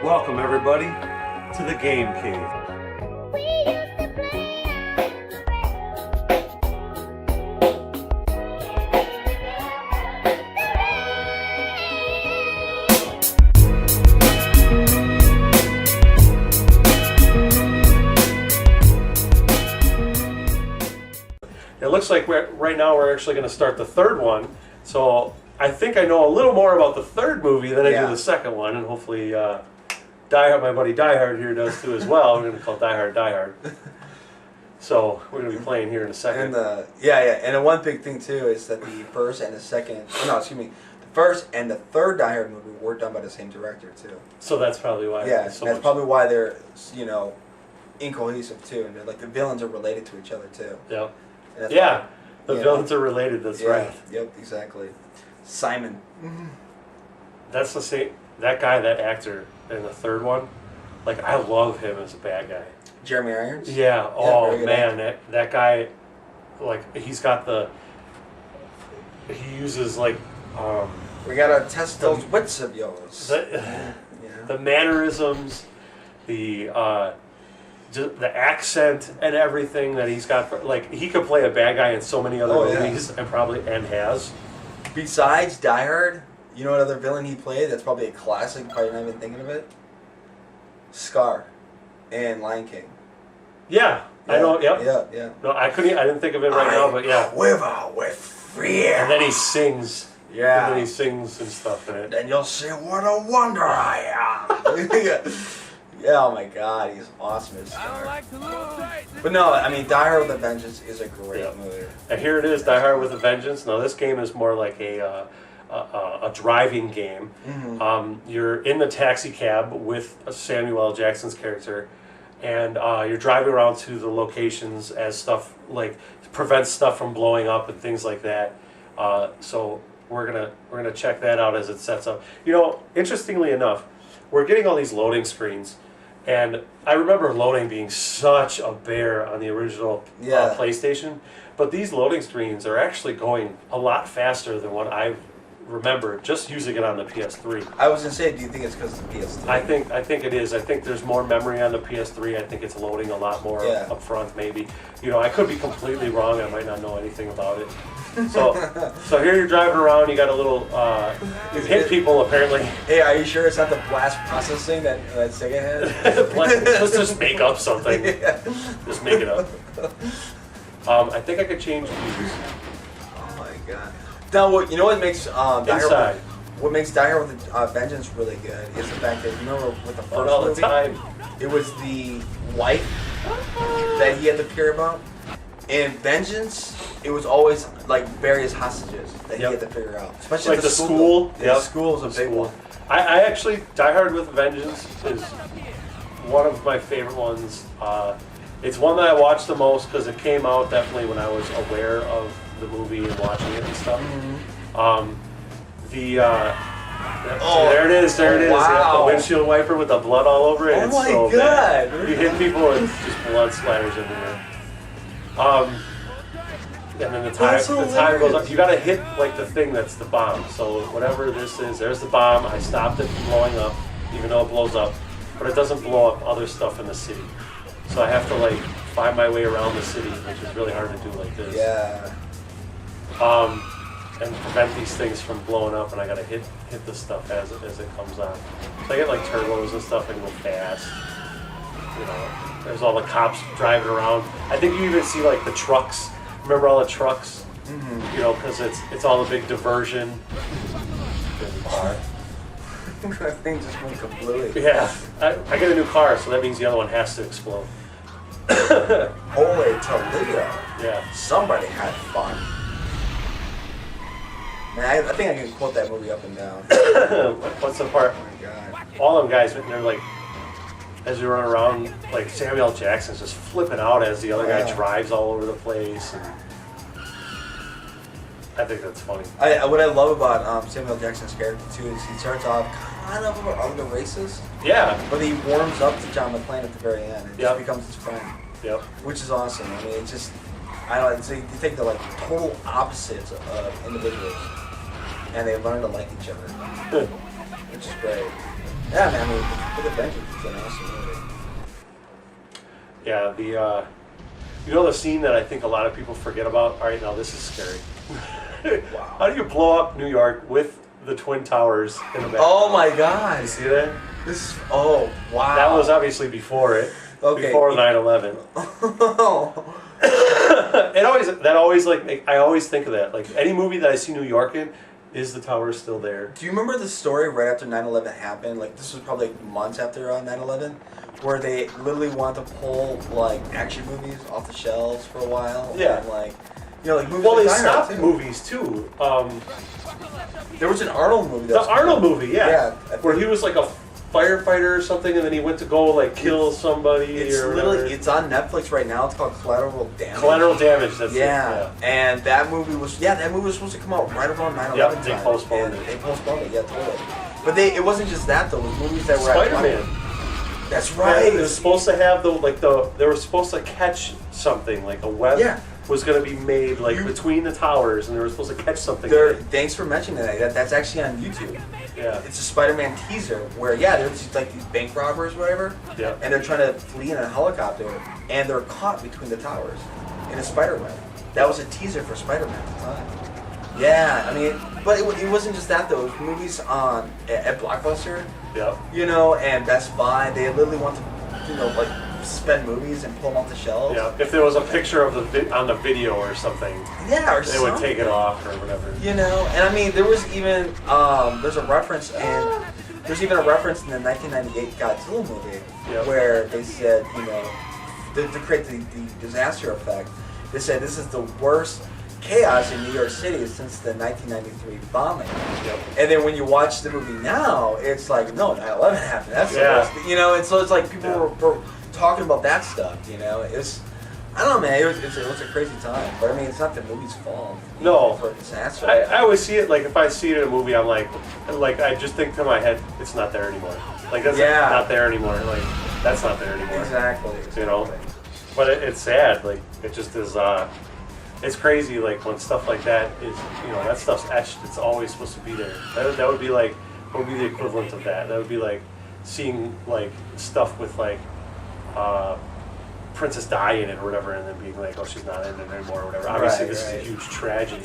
Welcome everybody to the Game Cave. It looks like right now we're actually going to start the third one. So I think I know a little more about the third movie than I do the second one, and hopefully Diehard, my buddy Diehard here does too as well. We're going to call it Diehard. So we're going to be playing here in a second. And and the one big thing too is that the first and the the first and the third Die movie were done by the same director too. So that's probably why. Yeah, that's probably why they're incohesive too, and like the villains are related to each other too. Yeah. Yeah, the villains are related. That's right. Yep, exactly. Simon. That's the same. That guy, that actor in the third one, like I love him as a bad guy. Jeremy Irons. Yeah. Oh man, that guy, like he uses like. We gotta test those wits of yours. The mannerisms, the accent and everything that he's got. Like he could play a bad guy in so many other movies, and has. Besides Die Hard, you know what other villain he played? That's probably a classic. Probably not even thinking of it. Scar, in Lion King. Yeah, I know. Yep. Yeah. No, I didn't think of it right now, but yeah. Quiver with fear. And then he sings. Yeah. And then he sings and stuff in it. Then you'll see what a wonder I am. Yeah, oh my God, he's awesome as Scar. But no, I mean, Die Hard with a Vengeance is a great movie. And here it is, Die Hard with a Vengeance. Now this game is more like a driving game. Mm-hmm. You're in the taxi cab with Samuel L. Jackson's character, and you're driving around to the locations as stuff like prevents stuff from blowing up and things like that. So we're gonna check that out as it sets up. You know, interestingly enough, we're getting all these loading screens. And I remember loading being such a bear on the original PlayStation, but these loading screens are actually going a lot faster than what I remember just using it on the PS3. I was gonna say, do you think it's because of the PS3? I think it is. I think there's more memory on the PS3. I think it's loading a lot more up front, maybe. You know, I could be completely wrong. I might not know anything about it. So here you're driving around. You got a little. You hit people apparently. Hey, are you sure it's not the blast processing that Sega has? Let's just make up something. Just make it up. I think I could change views. Oh my God. Now, what makes Inside. What makes Die Hard with a Vengeance really good is the fact that you remember with the first all the movie, time. It was the wife that he had to care about. In Vengeance, it was always like various hostages that he had to figure out. Especially like the school. Yeah, the school is a big one. I actually, Die Hard with a Vengeance is one of my favorite ones. It's one that I watched the most because it came out definitely when I was aware of the movie and watching it and stuff. Mm-hmm. There it is. Wow. The windshield wiper with the blood all over it. Oh it's my so God! Bad. You hit people and just blood splatters everywhere. And then the time goes up. You gotta hit like the thing that's the bomb. So whatever this is, there's the bomb. I stopped it from blowing up, even though it blows up, but it doesn't blow up other stuff in the city. So I have to like find my way around the city, which is really hard to do like this. Yeah. And prevent these things from blowing up, and I gotta hit the stuff as it comes on. So I get like turbos and stuff and go fast. You know, there's all the cops driving around. I think you even see like the trucks. Remember all the trucks? Mm-hmm. You know, because it's all a big diversion. That thing just went completely. Yeah, I get a new car, so that means the other one has to explode. Holy Toledo. Yeah. Somebody had fun. Man, I think I can quote that movie up and down. What's the part? Oh my God. All them guys, they're like, as we run around, like Samuel L. Jackson's just flipping out as the other guy drives all over the place. And I think that's funny. What I love about Samuel L. Jackson's character too is he starts off kind of the racist. Yeah. But he warms up to John McClane at the very end. It just becomes his friend. Yep. Which is awesome. I mean, it's just, I don't know, so you take the like total opposites of individuals, and they learn to like each other, which is great. Yeah, man. I mean, With a Vengeance is an awesome movie. Yeah, you know the scene that I think a lot of people forget about? All right, now this is scary. Wow. How do you blow up New York with the Twin Towers in the background? Oh my God! You see that? Oh wow! That was obviously before it. Okay. Before 9/11. I always think of that. Like any movie that I see New York in, is the tower still there? Do you remember the story right after 9/11 happened? Like this was probably months after 9/11, where they literally wanted to pull like action movies off the shelves for a while. Yeah. And, like, you know, like movies. Well, like they Die Hard, stopped too. movies too. There was an Arnold movie. The Arnold movie, yeah, I where think- he was like a firefighter or something, and then he went to go like kill somebody. It's or literally whatever. it's on Netflix right now. It's called Collateral Damage. Collateral Damage. That's Yeah. it. And that movie was supposed to come out right around 9/11 Yep, time. they postponed And it. They postponed it. Yeah, totally. But it wasn't just that though. It was movies that were Spider-Man. That's Yeah, right. it was supposed to have they were supposed to catch something like a web Yeah. was going to be made like between the towers, and they were supposed to catch something. Thanks for mentioning that. That's actually on YouTube. Yeah. It's a Spider-Man teaser where there's like these bank robbers, whatever, Yeah. and they're trying to flee in a helicopter, and they're caught between the towers in a spider web. That was a teaser for Spider-Man at the time. Yeah, I mean, but it wasn't just that though. It was movies at Blockbuster, Yeah. you know, and Best Buy. They literally want to, like spend movies and pull them off the shelves. Yeah. If there was a picture of on the video or something, Yeah, or they something. would take it off or whatever. You know, and I mean, there was even there's a reference in there's even a reference in the 1998 Godzilla movie Yep. where they said, you know, to create the disaster effect, they said this is the worst chaos in New York City since the 1993 bombing. Yep. And then when you watch the movie now, it's like, no, 9/11 happened. That's the Yeah. worst. You know, and so it's like people Yeah. were talking about that stuff. You know, I don't know, man. It was a crazy time, but I mean, it's not the movie's fault. No. For a disaster. I always see it like if I see it in a movie, I'm like I just think to my head, it's not there anymore. Like that's not there anymore. Like that's not there anymore. Exactly. You know, but it's sad. Like it just is. It's crazy. Like when stuff like that is, that stuff's etched. It's always supposed to be there. That would be like, what would be the equivalent of that? That would be like seeing like stuff with like Princess Di in it or whatever, and then being like, oh, she's not in it anymore or whatever. Obviously, this is a huge tragedy.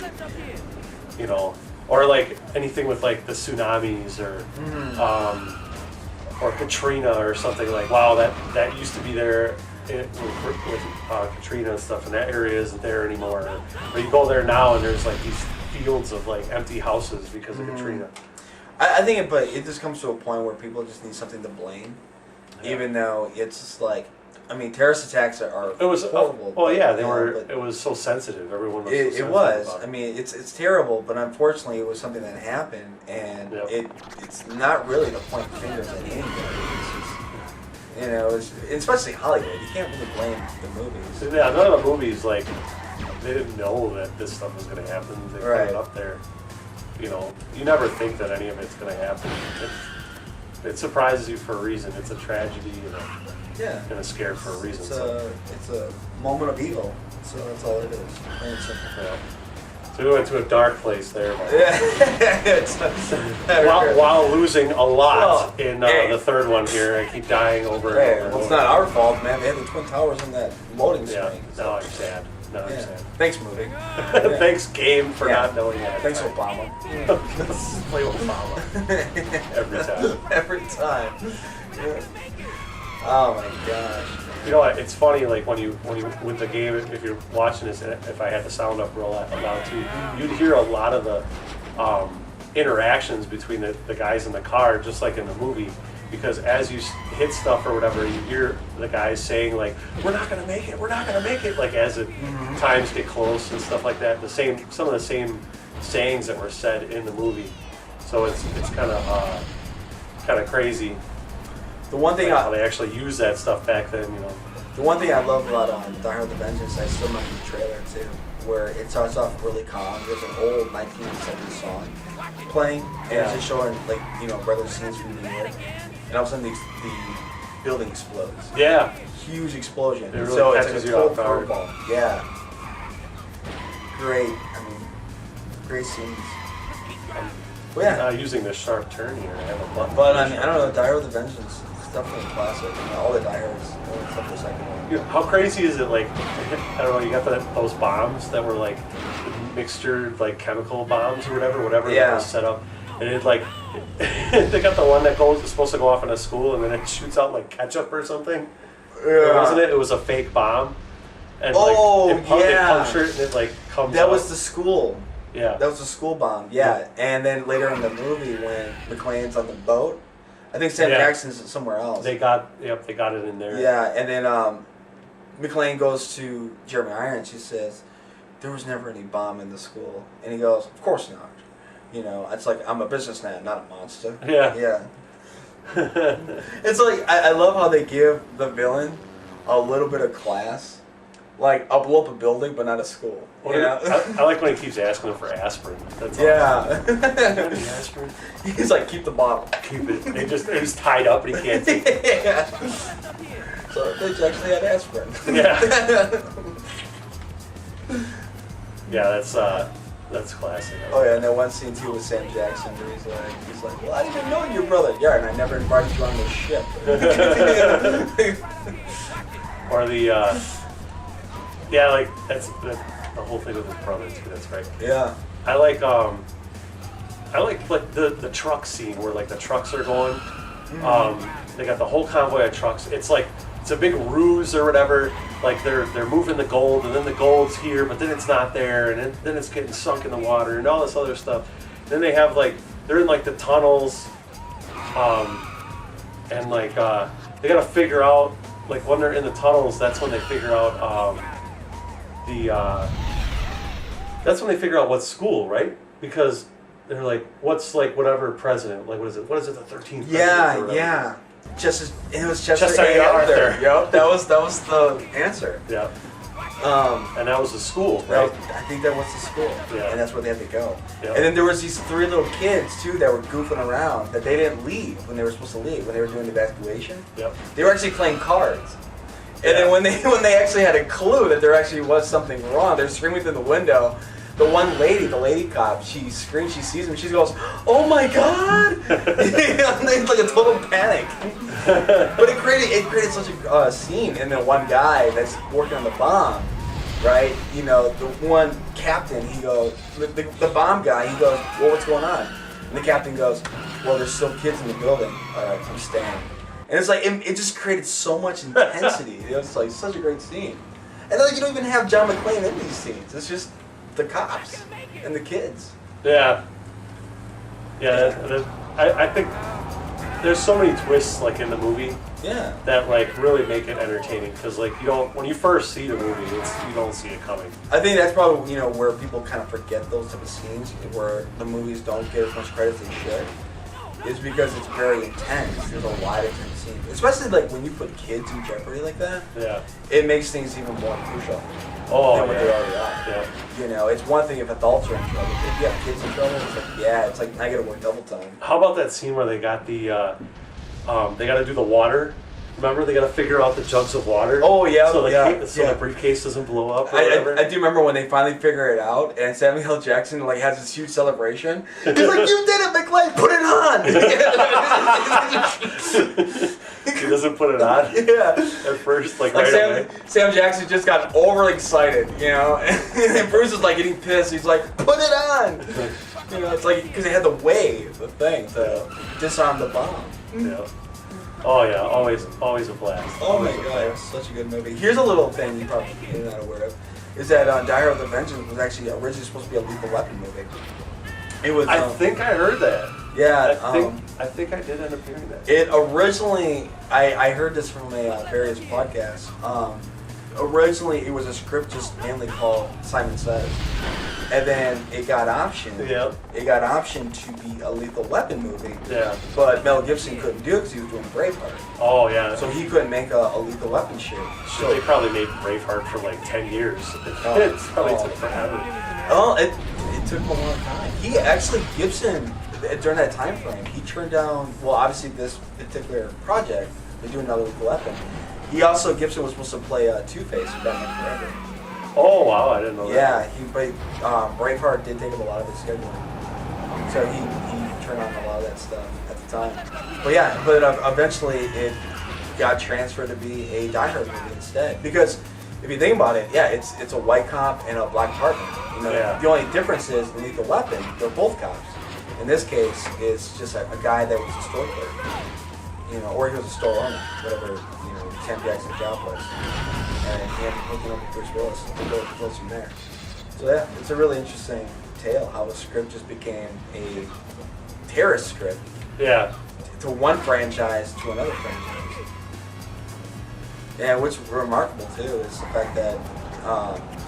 Or like anything with like the tsunamis or Katrina or something like, wow, that used to be there with Katrina and stuff, and that area isn't there anymore. Or you go there now and there's like these fields of like empty houses because of Katrina. I think but it just comes to a point where people just need something to blame, even though it's just like, I mean, terrorist attacks are It was horrible. well, but, yeah, you know, it was so sensitive. Everyone was. It so was. sensitive about I mean, it's terrible, but unfortunately, it was something that happened, and it's not really to point fingers at anybody. It's just, especially Hollywood. You can't really blame the movies. Yeah, none of the movies like they didn't know that this stuff was going to happen. They put it up there. You never think that any of it's going to happen. It surprises you for a reason. It's a tragedy and a scare for a reason. It's a moment of evil. So that's all it is. Plain and simple. Yeah. So we went to a dark place there. Yeah. While losing a lot in hey. the third one here, I keep dying over Hey, and over. well, it's not our fault, man. They had the Twin Towers in that loading Yeah, screen. now I'm sad. Now I'm sad. Thanks, movie. Thanks, game, for not knowing that. Thanks, Obama. Let's play Obama. Every time. Every time. Yeah. Oh my gosh. It's funny. Like when you with the game, if you're watching this, if I had the sound up real loud too, you'd hear a lot of the interactions between the guys in the car, just like in the movie. Because as you hit stuff or whatever, you hear the guys saying like, "We're not gonna make it. We're not gonna make it." Like as times get close and stuff like that. Some of the same sayings that were said in the movie. So it's kind of crazy. The one thing how they actually use that stuff back then, The one thing I love about Diehard the Vengeance, I still remember the trailer too, where it starts off really calm. There's an old 1970s song playing, and it's just showing regular scenes from New York, and all of a sudden the building explodes. Yeah. Huge explosion. It really so catches it's like you a off total guard. curveball. Yeah. Great. I mean, great scenes. Well, yeah. Using this sharp turn here, I have a button. But I mean, I don't know. Die Hard with a Vengeance is definitely a classic. You know, all the Die Hards, except for the second one. How crazy is it? Like, I don't know. You got those bombs that were like mixture, like chemical bombs or whatever that was set up, and it like they got the one that is supposed to go off in a school, and then it shoots out like ketchup or something. Yeah. Wasn't it? It was a fake bomb. And it punctured and it like comes That out. was the school. Yeah. That was the school bomb. Yeah. And then later in the movie when McClane's on the boat, I think Sam Jackson's somewhere else. They got it in there. Yeah, and then McClane goes to Jeremy Irons. He says, "There was never any bomb in the school," and he goes, "Of course not. You know, it's like I'm a businessman, not a monster." Yeah. Yeah. It's like I love how they give the villain a little bit of class. Like, I'll blow up a building, but not a school. You know? I like when he keeps asking him for aspirin. That's aspirin? He's like, keep the bottle. Keep it. He's tied up and he can't take it. Yeah. So they actually had aspirin. Yeah. Yeah, that's classic. Oh yeah, and that one scene too with Sam Jackson where he's like, well, I didn't even know your brother. Yeah, and I never invited you on this ship. Or the like that's the whole thing with his brother too. That's right. Yeah. I like the truck scene where like the trucks are going. They got the whole convoy of trucks. It's like it's a big ruse or whatever. Like they're moving the gold, and then the gold's here, but then it's not there, and then it's getting sunk in the water, and all this other stuff. Then they have like they're in like the tunnels, and like they gotta figure out like when they're in the tunnels. That's when they figure out that's when they figure out what's school, right? Because they're like, what's like whatever president? Like what is it? What is it? The 13th? Yeah, yeah. It was Chester A. Arthur. Yep, that was the answer. Yeah. And that was the school, right? I think that was the school. Yeah. And that's where they had to go. Yep. And then there was these 3 little kids too that were goofing around that they didn't leave when they were supposed to leave when they were doing the evacuation. Yep. They were actually playing cards. And then when they actually had a clue that there actually was something wrong, they're screaming through the window. The one lady, the lady cop, she screams, she sees him, she goes, "Oh my God!" It's like a total panic. But it created such a scene. And then one guy that's working on the bomb, right? You know, the one captain, he goes, the bomb guy, he goes, "Well, what's going on?" And the captain goes, "Well, there's still kids in the building. All right, I'm staying." And it's like, it just created so much intensity. It was like such a great scene. And then you don't even have John McClane in these scenes. It's just the cops and the kids. Yeah. Yeah, I think there's so many twists like in the movie. Yeah. That like really make it entertaining because like when you first see the movie, you don't see it coming. I think that's probably where people kind of forget those type of scenes where the movies don't get as much credit as they should. Is because it's very intense. There's a lot of intense scenes, especially like when you put kids in jeopardy like that. Yeah. It makes things even more crucial. Oh, than what they already are. Yeah. You know, it's one thing if adults are in trouble. If you have kids in trouble, it's like I gotta work double time. How about that scene where they got they got to do the water? Remember, they got to figure out the jugs of water. Oh yeah, so the briefcase doesn't blow up. Or whatever. I do remember when they finally figure it out, and Samuel L. Jackson like has this huge celebration. He's like, "You did it, McClane! Put it on!" He doesn't put it on. Yeah. At first, like right away. Sam Jackson just got overly excited, and Bruce is like getting pissed. He's like, "Put it on!" It's like because they had to wave the thing to disarm the bomb. Yeah. Oh yeah, always a blast. Oh my God, it was such a good movie. Here's a little thing you probably are not aware of, is that Die Hard with a Vengeance was actually originally supposed to be a Lethal Weapon movie. It was. I think I heard that. Yeah. I think I did end up hearing that. It originally, I heard this from a various podcasts. Originally, it was a script just mainly called Simon Says. And then it got optioned. Yeah. It got optioned to be a Lethal Weapon movie. Yeah. But Mel Gibson couldn't do it because he was doing Braveheart. Oh yeah. So he couldn't make a Lethal Weapon shit. So they probably made Braveheart for like 10 years. It probably took forever. Oh, it took him a long time. He actually, Gibson, during that time frame, he turned down, well, obviously this particular project, to do another Lethal Weapon. Gibson was supposed to play Two-Face in Batman Forever. Oh wow, I didn't know that. Yeah, but Braveheart did take up a lot of his schedule. So he turn on a lot of that stuff at the time. But yeah, eventually it got transferred to be a Die Hard movie instead. Because if you think about it, yeah, it's a white cop and a black partner. You know, Yeah. the only difference is in Lethal Weapon, they're both cops. In this case, it's just a guy that was a store clerk, you know, or he was a store owner, whatever, you know, Sam Jackson's job was, and he ended up hooking up with Bruce Willis. It goes from there. So yeah, it's a really interesting tale how the script just became a terrorist script Yeah. to one franchise to another franchise. Yeah, what's remarkable too is the fact that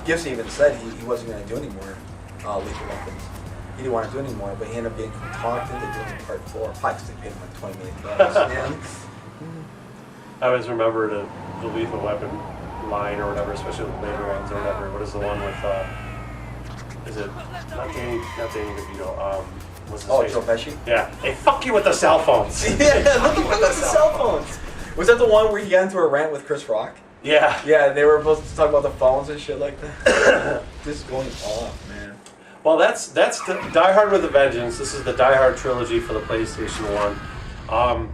Gibson even said he wasn't going to do any more Lethal Weapons. He didn't want to do any more, but he ended up getting talked into doing part 4. Probably because they paid him like $20 million. Man. I always remember the Lethal Weapon line or whatever, especially the later ones or whatever. What is the one with, is it, not Danny DeVito, what's his face? Joe Pesci? Yeah. Hey, fuck you with the cell phones. Yeah, look at the cell phones. Was that the one where he got into a rant with Chris Rock? Yeah. Yeah, they were supposed to talk about the phones and shit like that. This is going off, man. Well, that's Die Hard with a Vengeance. This is the Die Hard trilogy for the PlayStation 1.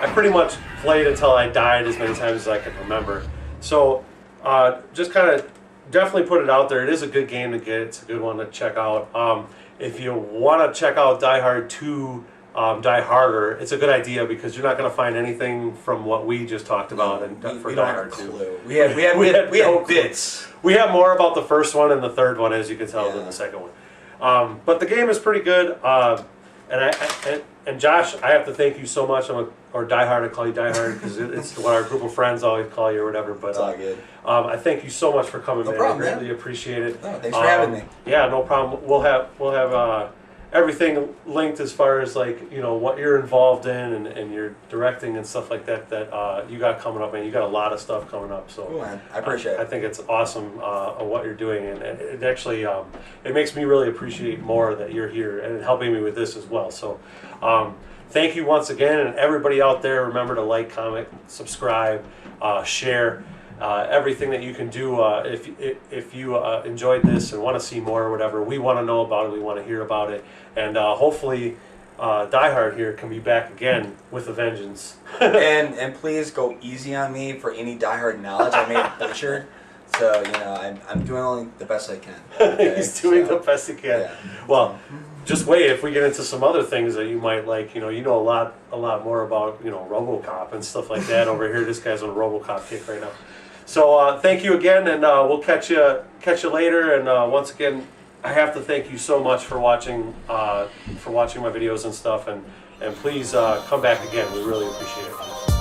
I pretty much played until I died as many times as I can remember. So just kind of definitely put it out there. It is a good game to get. It's a good one to check out. If you want to check out Die Hard 2, Die Harder, it's a good idea because you're not going to find anything from what we just talked about for we Die don't Hard have a 2. clue. We had bits. We have more about the first one and the third one, as you can tell, Yeah. than the second one. But the game is pretty good. And Josh, I have to thank you so much. Or Die Hard, I call you Die Hard because it's what our group of friends always call you or whatever. But It's all good. I thank you so much for coming. No man. problem, I man. greatly appreciate it. No, thanks for having me. Yeah, no problem. We'll have everything linked as far as like what you're involved in and your directing and stuff like that you got coming up, man. You got a lot of stuff coming up. So Cool, man. I appreciate it. I think it's awesome what you're doing, and it actually it makes me really appreciate more that you're here and helping me with this as well. So thank you once again, and everybody out there, remember to like, comment, subscribe, share. Everything that you can do if you enjoyed this and want to see more or whatever. We want to know about it. We want to hear about it. And hopefully Die Hard here can be back again with a vengeance. and please go easy on me for any Die Hard knowledge I may have butchered. So, I'm doing only the best I can. Okay? He's doing the best he can. Yeah. Well, just wait if we get into some other things that you might like. You know a lot more about RoboCop and stuff like that over here. This guy's on a RoboCop kick right now. So thank you again, and we'll catch you later. And once again, I have to thank you so much for watching my videos and stuff. And please come back again. We really appreciate it.